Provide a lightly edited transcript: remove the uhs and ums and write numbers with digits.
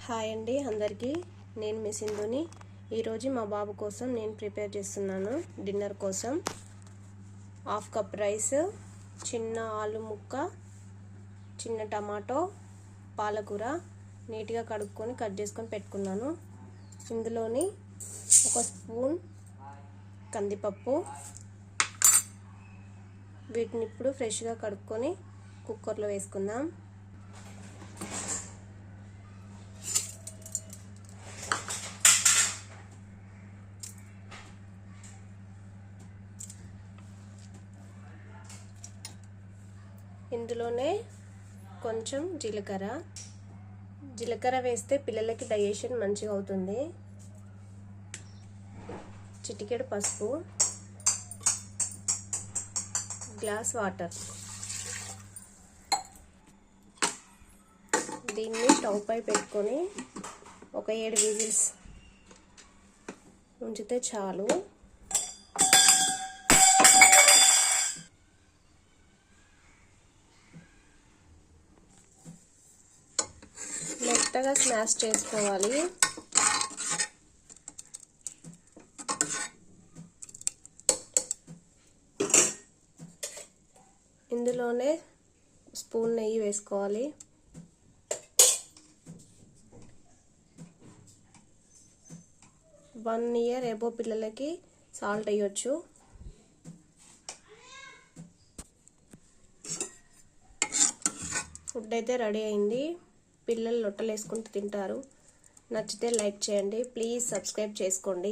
Hi అండి అందరికీ, నేను మీ సింధుని. ఈరోజు మా బాబు కోసం నేను ప్రిపేర్ చేస్తున్నాను డిన్నర్ కోసం. 1/2 కప్ రైస్, చిన్న ఆలు ముక్క, చిన్న టమాటో, పాలకూర నీట్గా కడుక్కొని కట్ చేసుకొని పెట్టుకున్నాను. ఇందులోని 1 స్పూన్ కందిపప్పు, వీటిని ఇప్పుడు ఫ్రెష్గా కడుక్కొని కుక్కర్లో వేసుకుందాం. ఇందులోనే కొంచెం జీలకర్ర వేస్తే పిల్లలకి డైజెషన్ మంచిగా అవుతుంది. చిటికెడు పసుపు, గ్లాస్ వాటర్. దీన్ని స్టవ్ పై పెట్టుకొని ఒక 7 విజిల్స్ ఉంచితే చాలు. మెత్తగా స్మాష్ చేసుకోవాలి. ఇందులోనే స్పూన్ నెయ్యి వేసుకోవాలి. వన్ ఇయర్ ఎబో పిల్లలకి సాల్ట్ వేయొచ్చు. ఫుడ్ అయితే రెడీ అయింది. పిల్లలు లొట్టలు వేసుకుంటూ తింటారు. నచ్చితే లైక్ చేయండి. ప్లీజ్ సబ్స్క్రైబ్ చేసుకోండి.